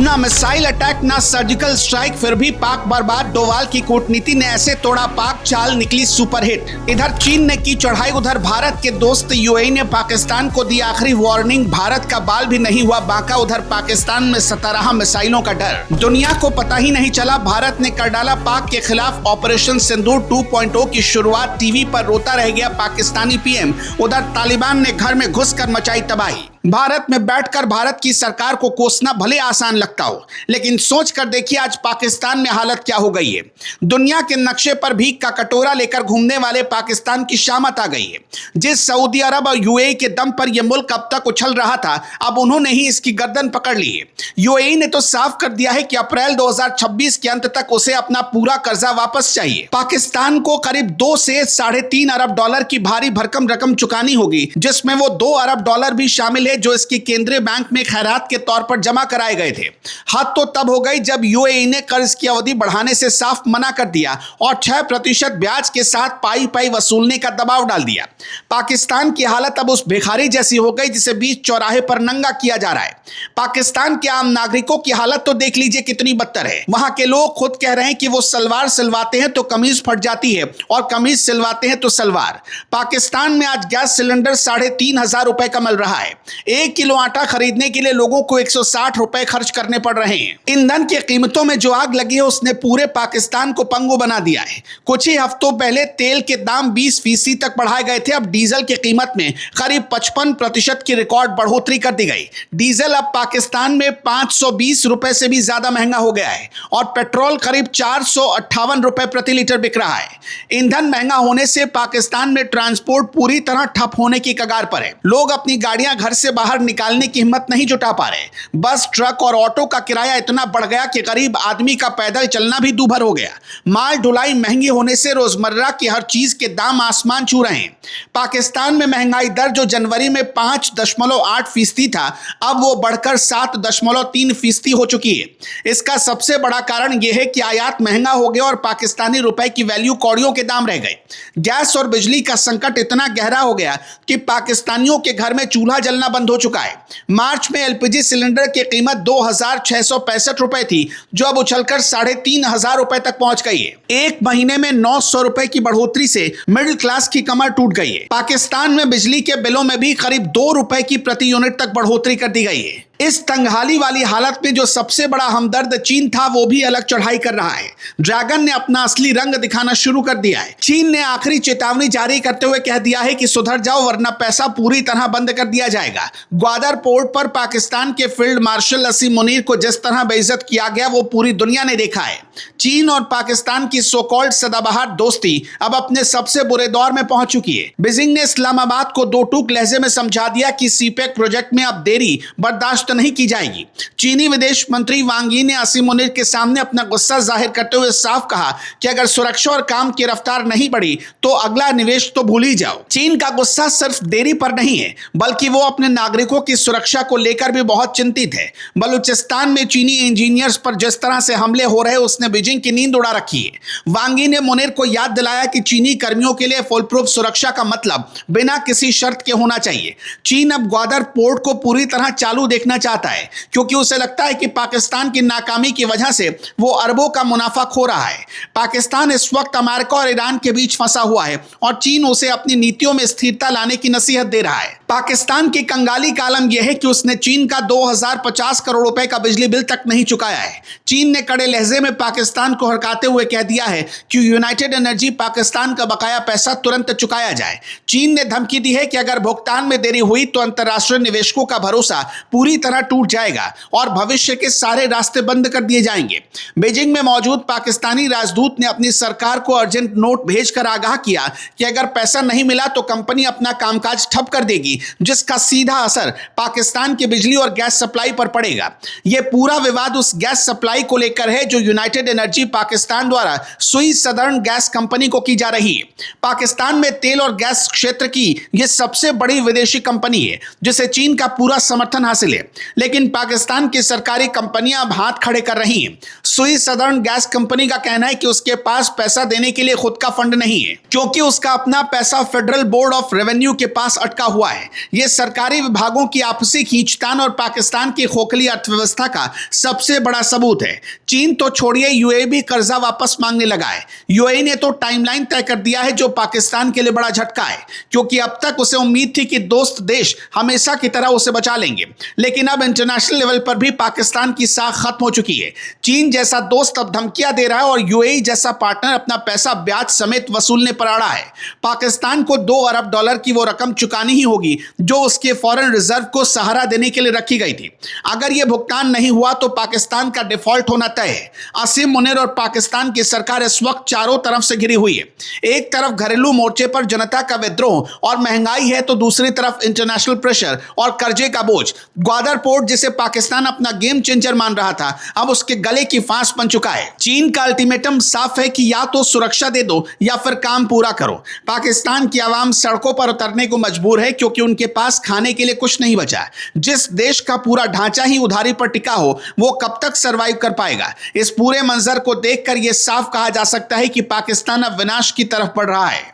ना missile attack ना surgical strike, फिर भी पाक बर्बाद। डोवाल की कूटनीति ने ऐसे तोड़ा पाक, चाल निकली सुपरहिट। इधर चीन ने की चढ़ाई, उधर भारत के दोस्त यूएई ने पाकिस्तान को दी आखिरी वार्निंग। भारत का बाल भी नहीं हुआ बांका, उधर पाकिस्तान में 17 मिसाइलों का डर। दुनिया को पता ही नहीं चला, भारत ने कर डाला पाक के खिलाफ ऑपरेशन सिंदूर 2.0 की शुरुआत। टीवी पर रोता रह गया पाकिस्तानी पीएम। उधर तालिबान ने घर में घुसकर मचाई तबाही। भारत में बैठकर भारत की सरकार को कोसना भले आसान लगता हो, लेकिन सोच कर देखिए आज पाकिस्तान में हालत क्या हो गई है। दुनिया के नक्शे पर भीख का कटोरा लेकर घूमने वाले पाकिस्तान की शामत आ गई है। जिस सऊदी अरब और यूएई के दम पर यह मुल्क अब तक उछल रहा था, अब उन्होंने ही इसकी गर्दन पकड़ ली है। यूएई ने तो साफ कर दिया है कि अप्रैल 2026 के अंत तक उसे अपना पूरा कर्जा वापस चाहिए। पाकिस्तान को करीब 2 से $3.5 अरब की भारी भरकम रकम चुकानी होगी, जिसमें वो $2 अरब भी शामिल है जो इसकी केंद्रीय बैंक में खैरात के तौर पर जमा कराए गए थे। हद तो तब हो गई जब यूएई ने कर्ज की अवधि बढ़ाने से साफ मना कर दिया और 6% ब्याज के साथ पाई वसूलने का दबाव डाल दिया। पाकिस्तान की हालत अब उस भिखारी जैसी हो गई जिसे बीच चौराहे पर नंगा किया जा रहा है। पाकिस्तान के आम नागरिकों की हालत तो देख लीजिए कितनी बदतर है। वहां के लोग खुद कह रहे हैं कि वो सलवार सिलवाते हैं तो कमीज फट जाती है और कमीज सिलवाते हैं तो सलवार। पाकिस्तान में आज गैस सिलेंडर 3,500 रुपए का मिल रहा है। 1 किलो आटा खरीदने के लिए लोगों को 160 रुपए खर्च करने पड़ रहे हैं। ईंधन की कीमतों में जो आग लगी है उसने पूरे पाकिस्तान को पंगु बना दिया है। कुछ ही हफ्तों पहले तेल के दाम 20% तक बढ़ाए गए थे। अब डीजल की कीमत में करीब 55% की रिकॉर्ड बढ़ोतरी कर दी गई। डीजल अब पाकिस्तान में 520 रुपए से भी ज्यादा महंगा हो गया है और पेट्रोल करीब 458 रुपए प्रति लीटर बिक रहा है। ईंधन महंगा होने से पाकिस्तान में ट्रांसपोर्ट पूरी तरह ठप होने की कगार पर है। लोग अपनी गाड़ियां घर से बाहर निकालने की हिम्मत नहीं जुटा पा रहे। बस, ट्रक और ऑटो का किराया इतना बढ़ गया कि गरीब आदमी का पैदल चलना भी दूभर हो गया। माल ढुलाई महंगी होने से रोजमर्रा की हर चीज के दाम आसमान छू रहे हैं। पाकिस्तान में महंगाई दर जो जनवरी में 5.8% था, अब वो बढ़कर 7.3% हो चुकी है। इसका सबसे बड़ा कारण यह है कि आयात महंगा हो गया और पाकिस्तानी रुपए की वैल्यू कौड़ियों के दाम रह गए। गैस और बिजली का संकट इतना गहरा हो गया कि पाकिस्तानियों के घर में चूल्हा जलना बंद हो चुका है। मार्च में एलपीजी सिलेंडर की कीमत 2,665 रुपए थी, जो अब उछलकर 3,500 रुपए तक पहुंच गई है। एक महीने में 900 रुपए की बढ़ोतरी से मिडिल क्लास की कमर टूट गई है। पाकिस्तान में बिजली के बिलों में भी करीब 2 रुपए की प्रति यूनिट तक बढ़ोतरी कर दी गई है। इस तंगहाली वाली हालत में जो सबसे बड़ा हमदर्द चीन था, वो भी अलग चढ़ाई कर रहा है। ड्रैगन ने अपना असली रंग दिखाना शुरू कर दिया है। चीन ने आखिरी चेतावनी जारी करते हुए कह दिया है कि सुधर जाओ वरना पैसा पूरी तरह बंद कर दिया जाएगा। ग्वादर पोर्ट पर पाकिस्तान के फील्ड मार्शल असीम मुनीर को जिस तरह बेइज्जत किया गया वो पूरी दुनिया ने देखा है। चीन और पाकिस्तान की सो कॉल्ड सदाबहार दोस्ती अब अपने सबसे बुरे दौर में पहुंच चुकी है। बीजिंग ने इस्लामाबाद को 2 टूक लहजे में समझा दिया कि सीपेक प्रोजेक्ट में अब देरी बर्दाश्त नहीं की जाएगी। चीनी विदेश मंत्री वांग यी ने असीम मुनीर के सामने अपना गुस्सा जाहिर करते हुए साफ कहा कि अगर सुरक्षा और काम की रफ्तार नहीं बढ़ी तो अगला निवेश तो भूल ही जाओ। चीन का गुस्सा सिर्फ देरी पर नहीं है, बल्कि वो अपने नागरिकों की सुरक्षा को लेकर भी बहुत चिंतित है। बलूचिस्तान में चीनी इंजीनियर्स पर जिस तरह से हमले हो रहे उसने बीजिंग की नींद उड़ा रखी है। वांग यी ने मुनीर को याद दिलाया कि चीनी कर्मियों के लिए फुल प्रूफ सुरक्षा का मतलब बिना किसी शर्त के होना चाहिए। चीन अब ग्वादर पोर्ट को पूरी तरह चालू देखना चाहता है, क्योंकि उसे लगता है कि पाकिस्तान की नाकामी की वजह से वो अरबों का मुनाफा खो रहा है। पाकिस्तान इस वक्त अमेरिका और ईरान के बीच फंसा हुआ है और चीन उसे अपनी नीतियों में स्थिरता लाने की नसीहत दे रहा है। पाकिस्तान की कंगाली का आलम यह है कि उसने चीन का 2050 करोड़ रुपए का बिजली बिल तक नहीं चुकाया है। चीन ने कड़े लहजे में पाकिस्तान को हड़काते हुए कह दिया है कि यूनाइटेड एनर्जी पाकिस्तान का बकाया पैसा तुरंत चुकाया जाए। चीन ने धमकी दी है कि अगर भुगतान में देरी हुई तो अंतर्राष्ट्रीय निवेशकों का भरोसा पूरी तरह टूट जाएगा और भविष्य के सारे रास्ते बंद कर दिए जाएंगे। बीजिंग में मौजूद पाकिस्तानी राजदूत ने अपनी सरकार को अर्जेंट नोट भेजकर आगाह किया कि अगर पैसा नहीं मिला तो कंपनी अपना कामकाज ठप कर देगी, जिसका सीधा असर पाकिस्तान की बिजली और गैस सप्लाई पर पड़ेगा। यह पूरा विवाद उस गैस सप्लाई को लेकर है जो यूनाइटेड एनर्जी पाकिस्तान द्वारा सुई सदर्न गैस कंपनी को की जा रही है। पाकिस्तान में तेल और गैस क्षेत्र की यह सबसे बड़ी विदेशी कंपनी है जिसे चीन का पूरा समर्थन हासिल है। लेकिन पाकिस्तान की सरकारी कंपनियां अब हाथ खड़े कर रही हैं। सुई सदर्न गैस कंपनी का कहना है कि उसके पास पैसा देने के लिए खुद का फंड नहीं है, क्योंकि उसका अपना पैसा फेडरल बोर्ड ऑफ रेवेन्यू के पास अटका हुआ है। यह सरकारी विभागों की आपसी खींचतान और पाकिस्तान की खोखली अर्थव्यवस्था का सबसे बड़ा सबूत है। चीन तो छोड़िए, यूएई भी कर्जा वापस मांगने लगा है। यूएई ने तो टाइमलाइन तय कर दिया है, जो पाकिस्तान के लिए बड़ा झटका है, क्योंकि अब तक उसे उम्मीद थी कि दोस्त देश हमेशा की तरह उसे बचा लेंगे, लेकिन अब इंटरनेशनल लेवल पर भी पाकिस्तान की साख खत्म हो चुकी है। चीन जैसा दोस्त अब धमकियां दे रहा है और यूएई जैसा पार्टनर अपना पैसा ब्याज समेत वसूलने पर अड़ा है। पाकिस्तान को $2 अरब की वो रकम चुकानी ही होगी जो उसके फॉरेन रिजर्व को सहारा देने के लिए रखी गई थी। अगर यह भुगतान नहीं हुआ तो पाकिस्तान का डिफॉल्ट होना तय है। असीम मुनीर और पाकिस्तान की सरकार इस वक्त चारों तरफ से घिरी हुई है। एक तरफ घरेलू मोर्चे पर जनता का विद्रोह और महंगाई है, तो दूसरी तरफ इंटरनेशनल प्रेशर और कर्जे का बोझ। ग्वादर पोर्ट, जिसे पाकिस्तान अपना गेम चेंजर मान रहा था, अब उसके गले की फांस बन चुका है। चीन का अल्टीमेटम साफ है कि या तो सुरक्षा दे दो या फिर काम पूरा करो। पाकिस्तान की आवाम सड़कों पर उतरने को मजबूर है, क्योंकि उनके पास खाने के लिए कुछ नहीं बचा। जिस देश का पूरा ढांचा ही उधारी पर टिका हो, वो कब तक सरवाइव कर पाएगा? इस पूरे मंजर को देखकर यह साफ कहा जा सकता है कि पाकिस्तान अब विनाश की तरफ बढ़ रहा है।